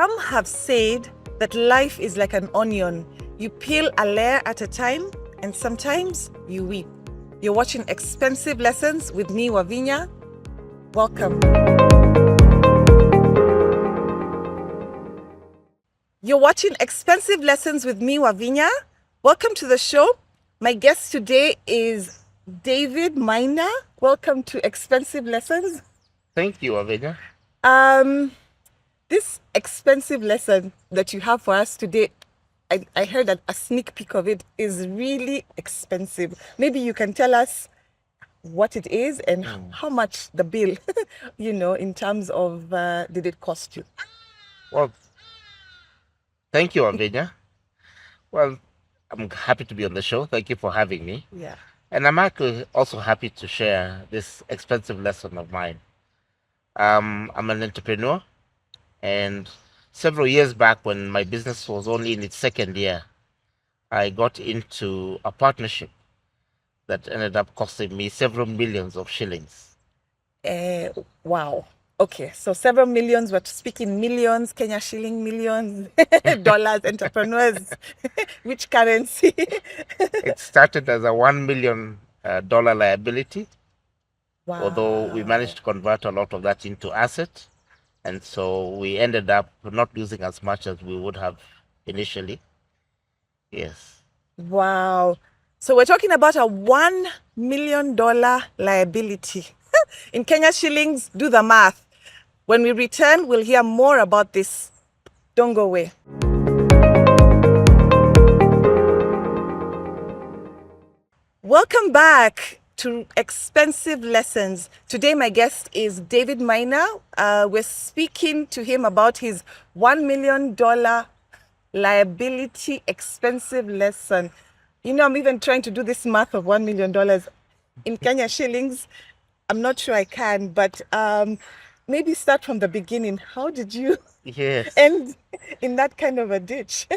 Some have said that life is like an onion. You peel a layer at a time, and sometimes you weep. You're watching Expensive Lessons with me, Wavinya. Welcome. You're watching Expensive Lessons with me, Wavinya. Welcome to the show. My guest today is David Maina. Welcome to Expensive Lessons. Thank you, Wavinya. This expensive lesson that you have for us today, I heard that a sneak peek of it is really expensive. Maybe you can tell us what it is and how much the bill, in terms of did it cost you? Well, thank you, Wavinya. Well, I'm happy to be on the show. Thank you for having me. Yeah. And I'm actually also happy to share this expensive lesson of mine. I'm an entrepreneur, and several years back when my business was only in its second year, I got into a partnership that ended up costing me several millions of shillings. Wow. Okay, so several millions, we're speaking millions, Kenya shilling millions, dollars, entrepreneurs, which currency? It started as a $1 million liability, Wow. although we managed to convert a lot of that into asset. And so we ended up not losing as much as we would have initially. Yes. Wow. So we're talking about a $1 million liability. In Kenya shillings, do the math. When we return, we'll hear more about this. Don't go away. Welcome back to Expensive Lessons. Today, my guest is David Maina. We're speaking to him about his $1 million liability expensive lesson. I'm even trying to do this math of $1 million in Kenya shillings. I'm not sure I can, but maybe start from the beginning. How did you end in that kind of a ditch?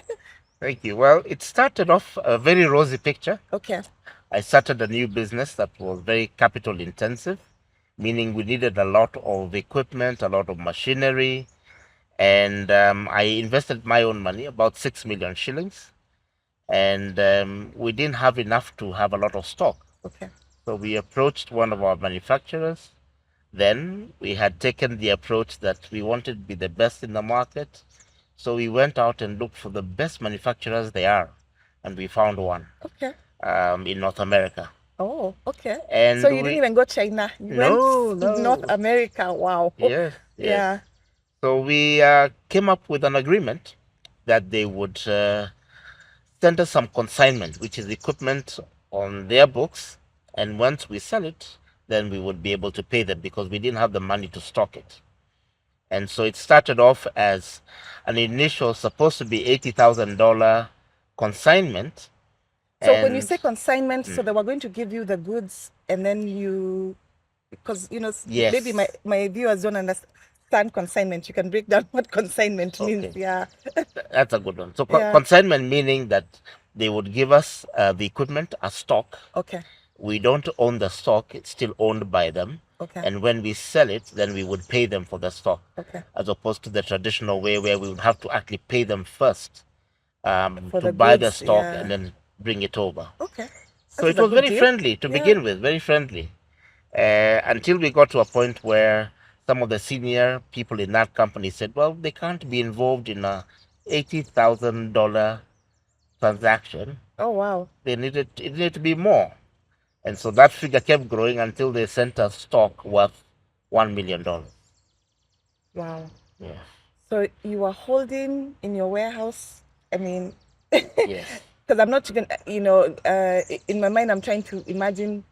Thank you. Well, it started off a very rosy picture. Okay. I started a new business that was very capital intensive, meaning we needed a lot of equipment, a lot of machinery, and I invested my own money, about 6 million shillings, and we didn't have enough to have a lot of stock. Okay. So we approached one of our manufacturers. Then we had taken the approach that we wanted to be the best in the market. So we went out and looked for the best manufacturers they are, and we found one. Okay. In North America. Oh, okay. And so you didn't even go China. You went to North America. Wow. Yes. Yeah. So we came up with an agreement that they would send us some consignment, which is equipment on their books. And once we sell it, then we would be able to pay them because we didn't have the money to stock it. And so it started off as an initial supposed to be $80,000 consignment. So when you say consignment, so they were going to give you the goods and then because, maybe my viewers don't understand consignment. You can break down what consignment means. Yeah. That's a good one. So consignment meaning that they would give us the equipment as stock. Okay. We don't own the stock. It's still owned by them. Okay. And when we sell it, then we would pay them for the stock. Okay. As opposed to the traditional way where we would have to actually pay them first to buy the stock and then bring it over. Okay. So it was very friendly to begin with, very friendly. Until we got to a point where some of the senior people in that company said, well, they can't be involved in a $80,000 transaction. Oh, wow. It needed to be more. And so that figure kept growing until they sent us stock worth $1 million. Wow. Yeah. So you were holding in your warehouse, Yes. Because I'm not even, in my mind, I'm trying to imagine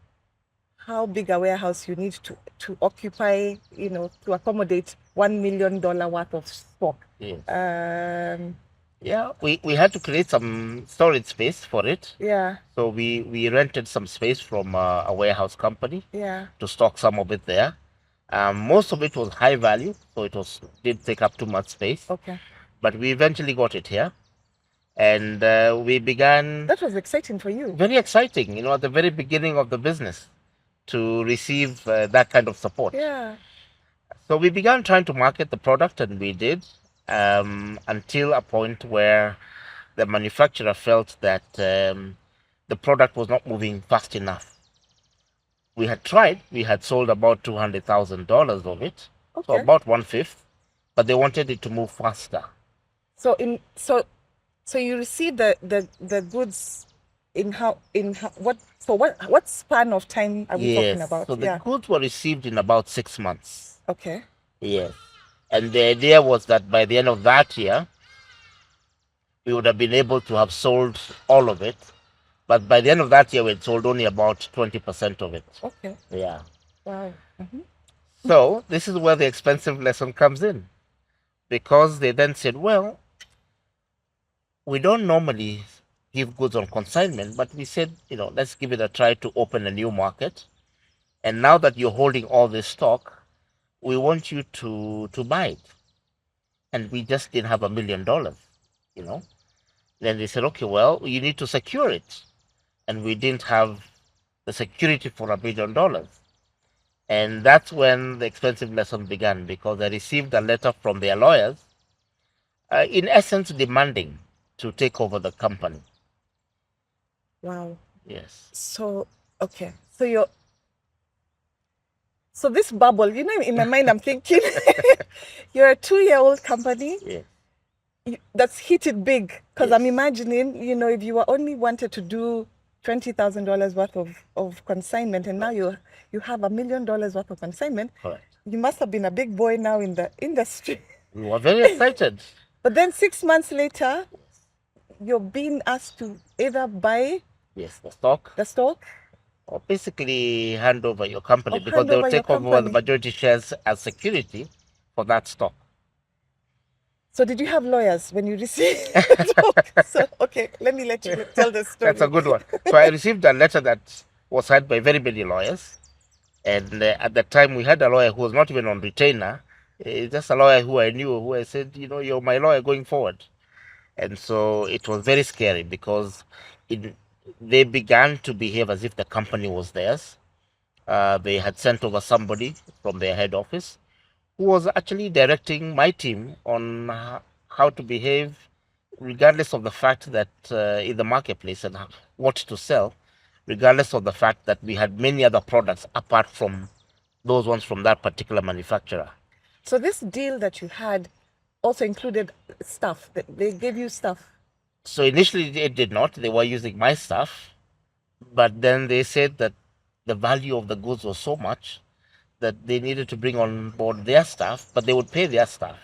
how big a warehouse you need to occupy, to accommodate $1 million worth of stock. Yes. We had to create some storage space for it. Yeah. So we rented some space from a warehouse company. Yeah. To stock some of it there. Most of it was high value, so didn't take up too much space. Okay. But we eventually got it here. And we began... That was exciting for you. Very exciting, at the very beginning of the business to receive that kind of support. Yeah. So we began trying to market the product, and we did. until a point where the manufacturer felt that the product was not moving fast enough. We had tried, we had sold about $200,000 of it, so Okay. about 1/5, but they wanted it to move faster. So you receive the goods what span of time are we talking Yes, about? so the Yeah. goods were received in about 6 months. Okay. Yes, and the idea was that by the end of that year, we would have been able to have sold all of it. But by the end of that year, we had sold only about 20% of it. Okay. Yeah. Wow. Mm-hmm. So this is where the expensive lesson comes in, because they then said, well, we don't normally give goods on consignment, but we said, let's give it a try to open a new market. And now that you're holding all this stock, we want you to buy it. And we just didn't have $1 million, you know. Then they said, okay, well, you need to secure it. And we didn't have the security for $1 million. And that's when the expensive lesson began, because I received a letter from their lawyers, in essence, demanding to take over the company. Wow. Yes. So okay. So this bubble, in my mind, I'm thinking you're a 2-year-old company. Yes. That's hit it big, because Yes. I'm imagining, if you were only wanted to do $20,000 worth of consignment, and now you have $1 million worth of consignment. Correct. You must have been a big boy now in the industry. We were very excited. But then 6 months later, you're being asked to either buy Yes, the stock, the stock or basically hand over your company, or because hand they will over your take over the company. majority shares as security for that stock. So did you have lawyers when you received the stock? So okay, let me let you tell the story. That's a good one. So I received a letter that was signed by very many lawyers. And at the time, we had a lawyer who was not even on retainer, just a lawyer who I knew, who I said, you're my lawyer going forward. And so it was very scary, because they began to behave as if the company was theirs. They had sent over somebody from their head office who was actually directing my team on how to behave, regardless of the fact that in the marketplace, and what to sell, regardless of the fact that we had many other products apart from those ones from that particular manufacturer. So this deal that you had also included stuff. They gave you stuff. So initially it did not. They were using my stuff, but then they said that the value of the goods was so much that they needed to bring on board their staff, but they would pay their staff.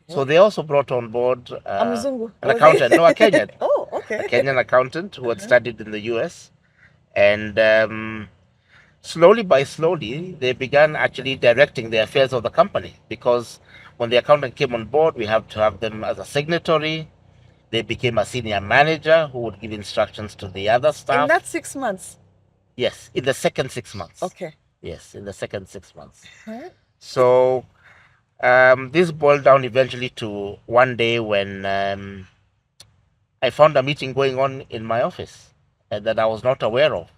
So they also brought on board Mzungu. an accountant, no, a Kenyan. Oh, okay. A Kenyan accountant who had studied in the US. And slowly by slowly, they began actually directing the affairs of the company, because when the accountant came on board, we have to have them as a signatory. They became a senior manager who would give instructions to the other staff. In that 6 months? Yes, in the second 6 months. Okay. Yes, in the second 6 months. Huh? So this boiled down eventually to one day when I found a meeting going on in my office that I was not aware of.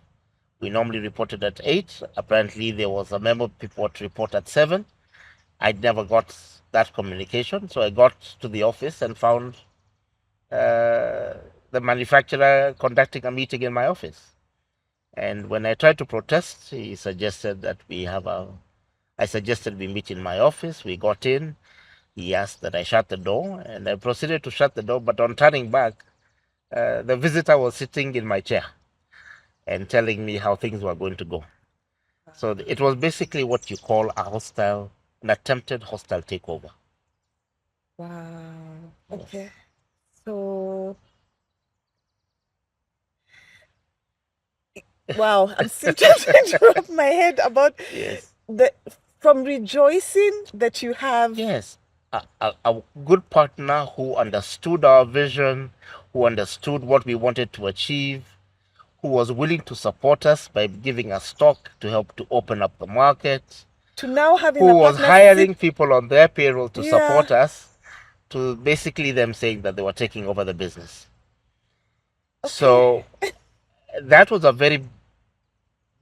We normally reported at 8. Apparently, there was a memo people to report at 7. I never got that communication, so I got to the office and found the manufacturer conducting a meeting in my office. And when I tried to protest, he suggested that I suggested we meet in my office. We got in. He asked that I shut the door, and I proceeded to shut the door. But on turning back, the visitor was sitting in my chair and telling me how things were going to go. So it was basically what you call an attempted hostile takeover. Wow. Okay. So, wow, I'm still trying to wrap my head about from rejoicing that you have. Yes. A good partner who understood our vision, who understood what we wanted to achieve, who was willing to support us by giving us stock to help to open up the market, to now having who a was partner hiring people on their payroll to Yeah. support us, to basically them saying that they were taking over the business. So that was a very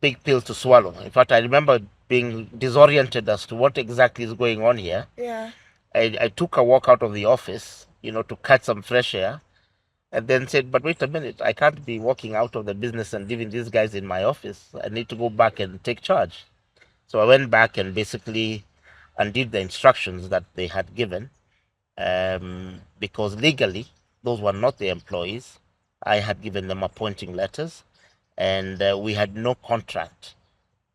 big pill to swallow. In fact, I remember being disoriented as to what exactly is going on here. Yeah. I took a walk out of the office, to catch some fresh air, and then said, but wait a minute, I can't be walking out of the business and leaving these guys in my office. I need to go back and take charge. So I went back and basically undid the instructions that they had given, because legally, those were not the employees. I had given them appointing letters, and we had no contract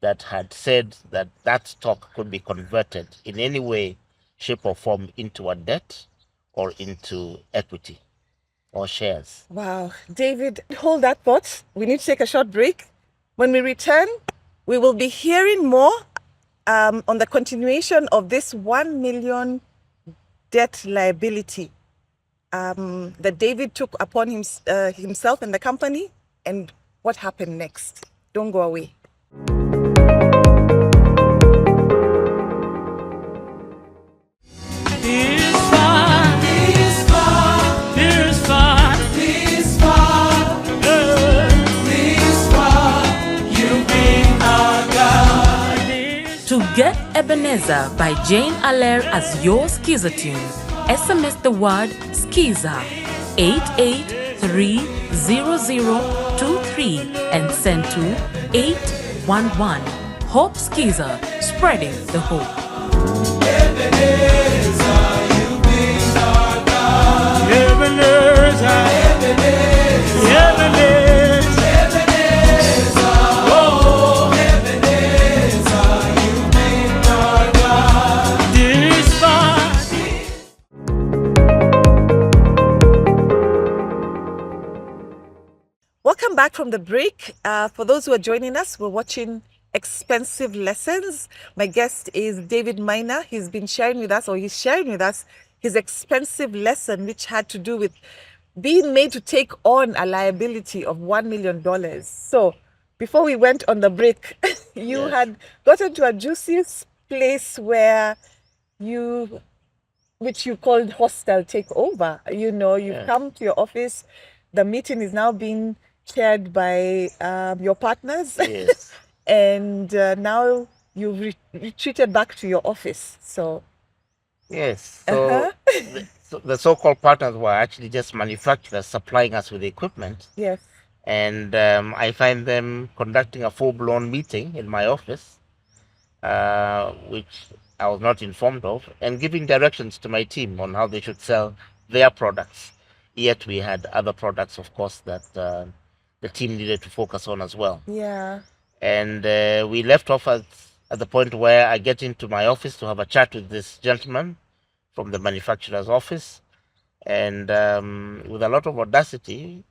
that had said that that stock could be converted in any way, shape, or form into a debt or into equity or shares. Wow. David, hold that thought. We need to take a short break. When we return, we will be hearing more on the continuation of this 1 million debt liability that David took upon himself and the company, and what happened next. Don't go away. To get Ebenezer by Jane Allaire as your Skiza tune, SMS the word Skiza 88300023 and send to 811. Hope Skiza, spreading the hope. Ebenezer, you've been our God. Ebenezer, Ebenezer, Ebenezer, Ebenezer, oh, Ebenezer, you've been our God. This far. Welcome back from the break. For those who are joining us, we're watching Expensive Lessons. My guest is David Maina. He's sharing with us his expensive lesson, which had to do with being made to take on a liability of $1 million. So before we went on the break, you Yes. had gotten to a juicy place which you called hostile takeover. You've come to your office. The meeting is now being chaired by your partners. Yes. And now you've retreated back to your office. So, Yes. So the so-called partners were actually just manufacturers supplying us with equipment. yes. And I find them conducting a full-blown meeting in my office, which I was not informed of, and giving directions to my team on how they should sell their products. Yet we had other products, of course, that the team needed to focus on as well. Yeah. And we left off at the point where I get into my office to have a chat with this gentleman from the manufacturer's office, and with a lot of audacity,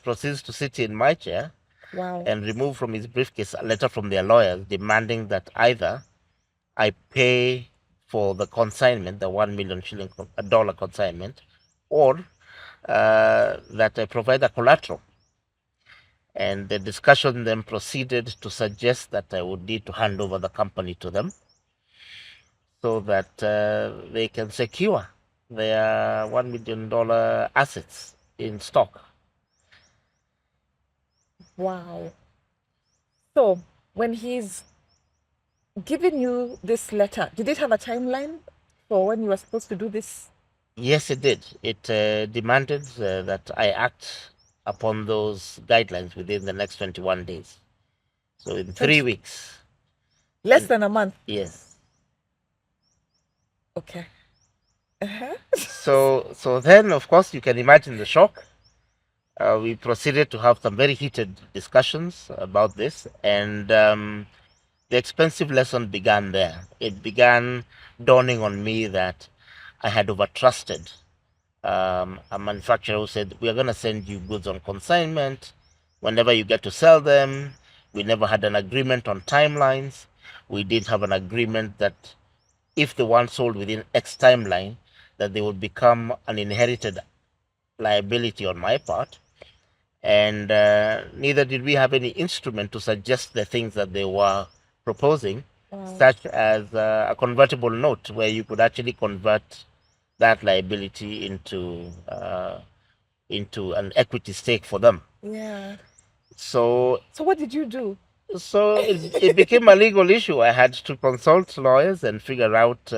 proceeds to sit in my chair Wow. and remove from his briefcase a letter from their lawyers demanding that either I pay for the consignment, the $1 million dollar consignment, or that I provide a collateral. And the discussion then proceeded to suggest that I would need to hand over the company to them so that they can secure their $1 million assets in stock. Wow. So, when he's given you this letter, did it have a timeline for when you were supposed to do this? Yes, it did. It demanded that I act upon those guidelines within the next 21 days. So in 3 weeks. Less than a month. Yes. Okay. So then, of course, you can imagine the shock. We proceeded to have some very heated discussions about this, and the expensive lesson began there. It began dawning on me that I had overtrusted a manufacturer who said, we are going to send you goods on consignment whenever you get to sell them. We never had an agreement on timelines. We did have an agreement that if the one sold within X timeline, that they would become an inherited liability on my part. And neither did we have any instrument to suggest the things that they were proposing, such as a convertible note where you could actually convert that liability into an equity stake for them. Yeah. So what did you do? So it became a legal issue. I had to consult lawyers and figure out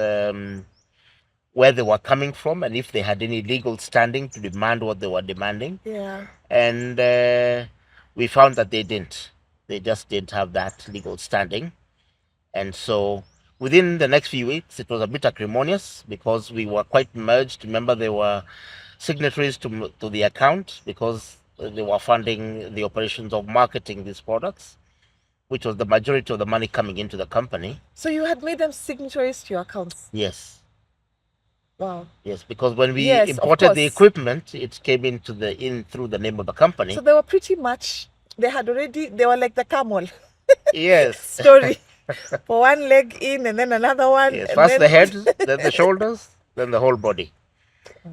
where they were coming from and if they had any legal standing to demand what they were demanding. Yeah. And we found that they didn't. They just didn't have that legal standing. And so within the next few weeks, it was a bit acrimonious because we were quite merged. Remember, there were signatories to the account because they were funding the operations of marketing these products, which was the majority of the money coming into the company. So you had made them signatories to your accounts? Yes. Wow. Yes, because when we Yes, of imported the course. equipment, it came in through the name of the company. So they were pretty much, they were like the camel Yes. story. For one leg in and then another one. Yes, and first then... the head, then the shoulders, then the whole body.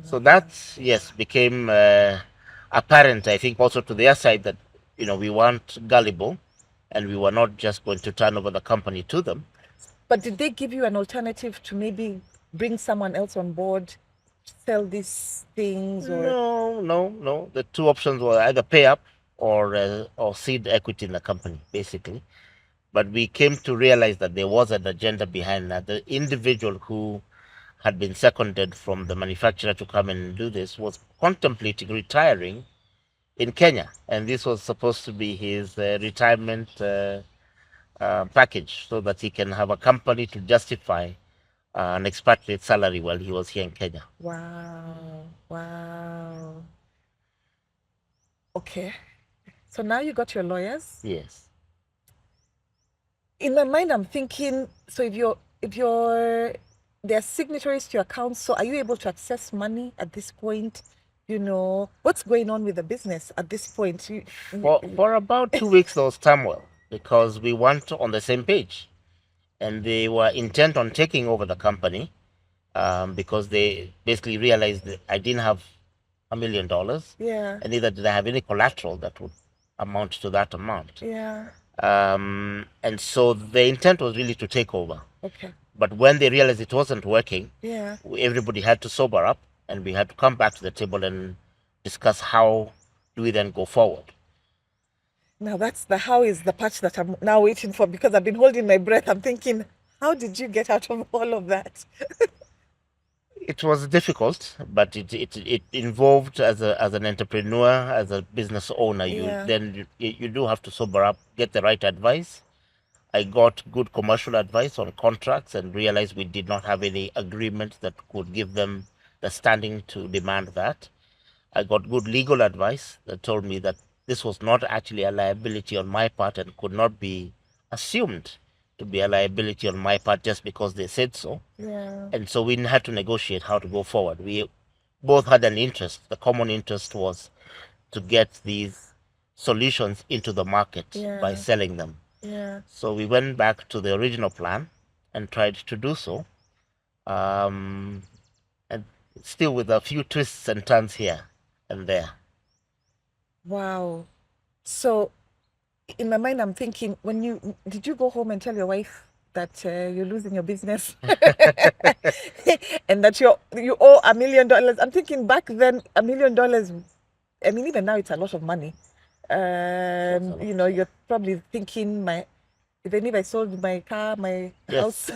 So that, yes, became apparent, I think, also to their side that, we weren't gullible and we were not just going to turn over the company to them. But did they give you an alternative to maybe bring someone else on board, sell these things? Or No. The two options were either pay up or cede equity in the company, basically. But we came to realize that there was an agenda behind that. The individual who had been seconded from the manufacturer to come and do this was contemplating retiring in Kenya, and this was supposed to be his retirement package, so that he can have a company to justify an expatriate salary while he was here in Kenya. Wow. Okay. So now you got your lawyers. Yes. In my mind, I'm thinking, so if they're signatories to your account, so are you able to access money at this point? What's going on with the business at this point? For about 2 weeks, there was turmoil because we weren't on the same page, and they were intent on taking over the company because they basically realized that I didn't have $1 million, Yeah. and neither did I have any collateral that would amount to that amount. Yeah. And so the intent was really to take over. Okay. But when they realized it wasn't working, Yeah. everybody had to sober up, and we had to come back to the table and discuss how do we then go forward. Now that's the how is the part that I'm now waiting for, because I've been holding my breath. I'm thinking, how did you get out of all of that? It was difficult, but it involved as an entrepreneur, as a business owner. You do have to sober up, get the right advice. I got good commercial advice on contracts and realized we did not have any agreement that could give them the standing to demand that. I got good legal advice that told me that this was not actually a liability on my part and could not be assumed to be a liability on my part just because they said so. Yeah. And so we had to negotiate how to go forward. We both had an interest. The common interest was to get these solutions into the market by selling them. Yeah. So we went back to the original plan and tried to do so. And still with a few twists and turns here and there. Wow. So in my mind, I'm thinking, did you go home and tell your wife that you're losing your business and that you owe $1 million? I'm thinking back then, $1 million, I mean, even now it's a lot of money. You're probably thinking, even if I sold my car, my house,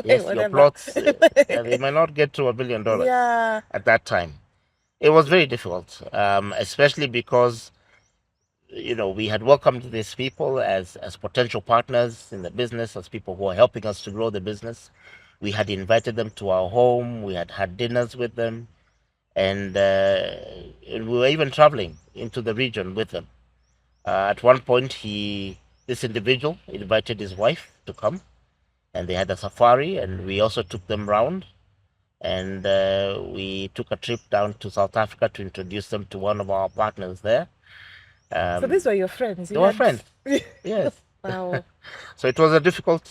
yes, whatever. your plots, they might not get to $1 million at that time. It was very difficult, especially because we had welcomed these people as potential partners in the business, as people who are helping us to grow the business. We had invited them to our home. We had dinners with them, and we were even traveling into the region with them. At one point, this individual invited his wife to come, and they had a safari, and we also took them round, and we took a trip down to South Africa to introduce them to one of our partners there. So these were your friends? They were friends, yes. Wow. So it was a difficult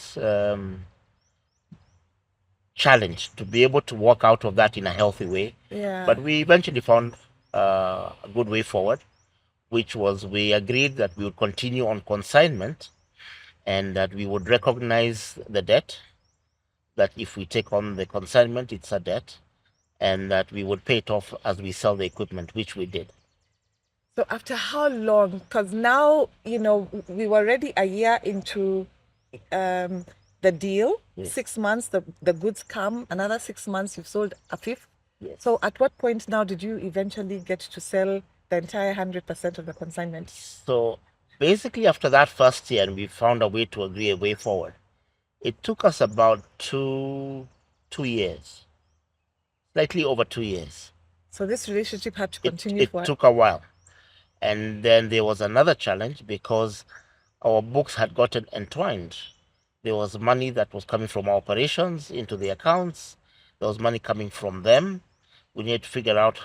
challenge to be able to walk out of that in a healthy way. Yeah. But we eventually found a good way forward, which was we agreed that we would continue on consignment and that we would recognize the debt, that if we take on the consignment, it's a debt, and that we would pay it off as we sell the equipment, which we did. So after how long? Because now, we were already a year into the deal. Yes. 6 months, the goods come. Another 6 months, you've sold a fifth. Yes. So at what point now did you eventually get to sell the entire 100% of the consignment? So basically, after that first year, and we found a way to agree a way forward, it took us about two years, slightly over 2 years. So this relationship had to continue It for took a while. And then there was another challenge because our books had gotten entwined. There was money that was coming from our operations into the accounts. There was money coming from them. We need to figure out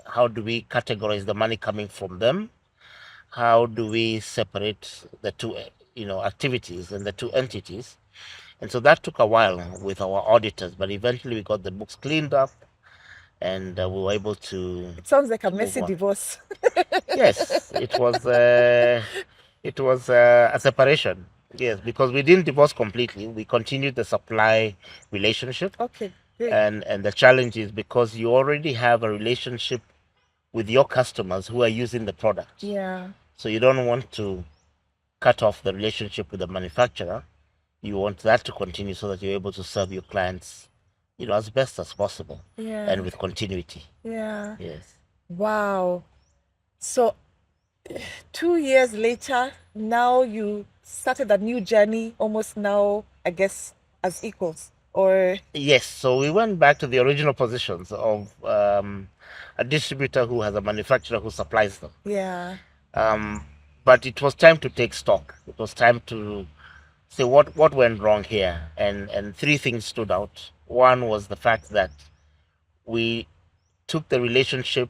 how do we categorize the money coming from them? How do we separate the two, activities and the two entities? And so that took a while with our auditors, but eventually we got the books cleaned up, and we were able to. It sounds like a move messy on. divorce. Yes, it was a separation. Yes, because we didn't divorce completely. We continued the supply relationship, Okay, great. and the challenge is because you already have a relationship with your customers who are using the product. Yeah. So you don't want to cut off the relationship with the manufacturer. You want that to continue so that you're able to serve your clients, as best as possible Yeah. and with continuity. Yeah. Yes. Wow. So 2 years later, now you started a new journey, almost now, I guess, as equals. Or Yes, so we went back to the original positions of a distributor who has a manufacturer who supplies them. yeah. But it was time to take stock. It was time to say what went wrong here, and three things stood out. One was the fact that we took the relationship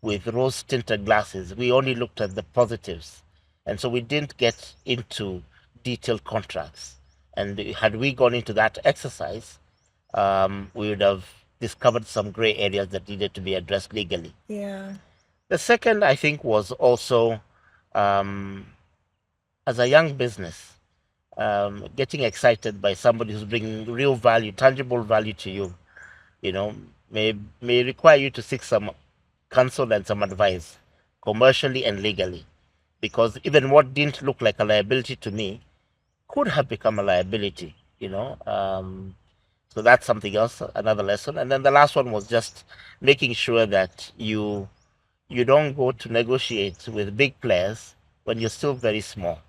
with rose tinted glasses. We only looked at the positives, and so we didn't get into detailed contracts. And had we gone into that exercise, we would have discovered some gray areas that needed to be addressed legally. Yeah. The second, I think, was also as a young business, getting excited by somebody who's bringing real value, tangible value to you, may require you to seek some counsel and some advice, commercially and legally, because even what didn't look like a liability to me could have become a liability. So that's something else, another lesson. And then the last one was just making sure that you don't go to negotiate with big players when you're still very small.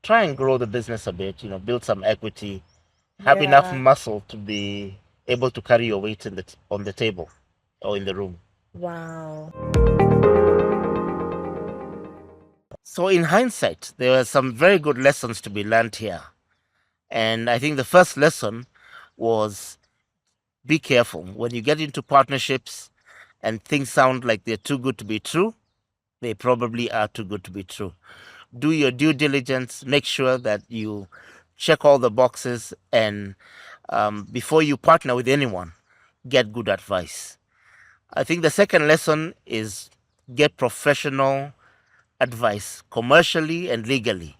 Try and grow the business a bit, build some equity, have enough Yeah. muscle to be able to carry your weight on the table or in the room. Wow. So in hindsight, there were some very good lessons to be learned here. And I think the first lesson was be careful. When you get into partnerships and things sound like they're too good to be true, they probably are too good to be true. Do your due diligence, make sure that you check all the boxes, and before you partner with anyone, get good advice. I think the second lesson is get professional advice, commercially and legally.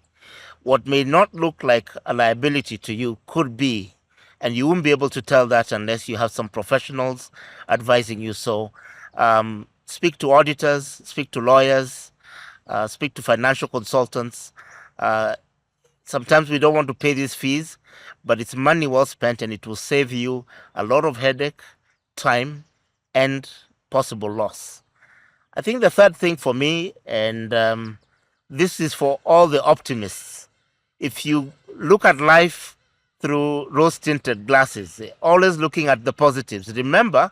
What may not look like a liability to you could be, and you won't be able to tell that unless you have some professionals advising you. So speak to auditors, speak to lawyers, speak to financial consultants. Sometimes we don't want to pay these fees, but it's money well spent, and it will save you a lot of headache, time, and possible loss. I think the third thing for me, and this is for all the optimists, if you look at life through rose tinted glasses, always looking at the positives, remember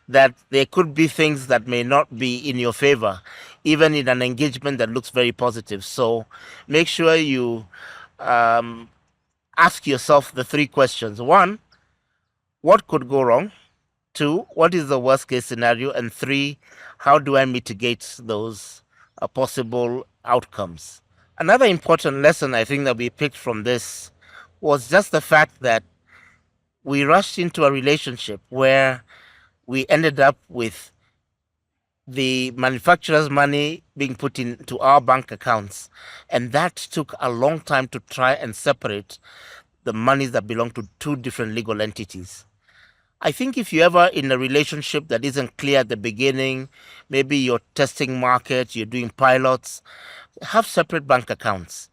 that there could be things that may not be in your favor, even in an engagement that looks very positive. So make sure you ask yourself the three questions. One, what could go wrong? Two, what is the worst case scenario? And three, how do I mitigate those possible outcomes? Another important lesson I think that we picked from this was just the fact that we rushed into a relationship where we ended up with the manufacturer's money being put into our bank accounts. And that took a long time to try and separate the monies that belong to two different legal entities. I think if you're ever in a relationship that isn't clear at the beginning, maybe you're testing market, you're doing pilots, have separate bank accounts.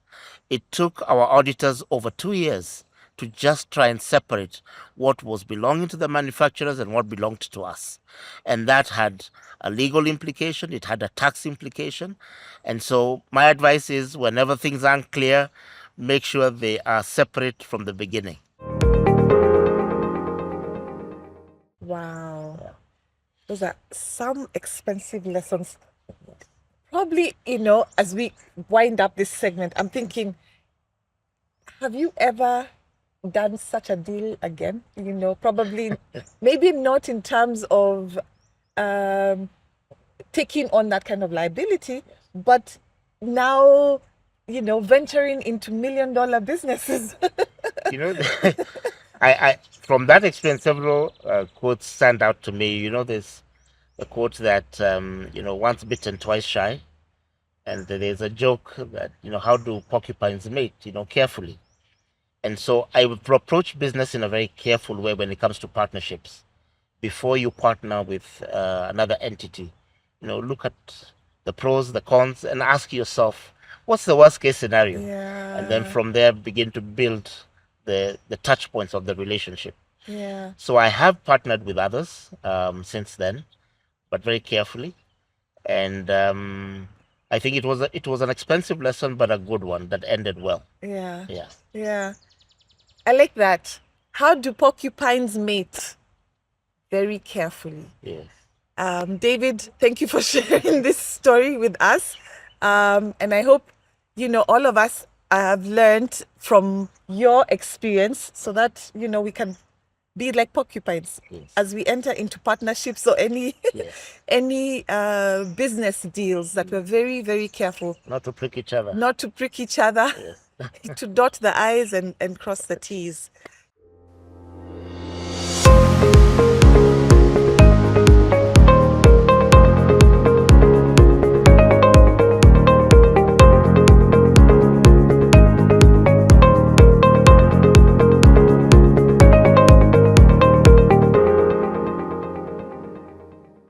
It took our auditors over 2 years to just try and separate what was belonging to the manufacturers and what belonged to us. And that had a legal implication, it had a tax implication. And so my advice is whenever things aren't clear, make sure they are separate from the beginning. Wow. Those are some expensive lessons. Probably, as we wind up this segment, I'm thinking, have you ever done such a deal again? Probably, maybe not in terms of taking on that kind of liability, but now, venturing into $1 million businesses. I from that experience, several quotes stand out to me. There's a quote that once bitten, twice shy, and there's a joke that how do porcupines mate? Carefully. And so I would approach business in a very careful way when it comes to partnerships. Before you partner with another entity, look at the pros, the cons, and ask yourself, what's the worst case scenario? Yeah. And then from there, begin to build the touch points of the relationship. Yeah. So I have partnered with others since then, but very carefully. And I think it was an expensive lesson, but a good one that ended well. Yeah. Yeah. Yeah. I like that. How do porcupines mate? Very carefully. Yes. David, thank you for sharing this story with us. And I hope, all of us have learned from your experience so that, we can be like porcupines as we enter into partnerships or any any business deals, that we're very, very careful Not to prick each other. not to prick each other, to dot the I's and cross the T's.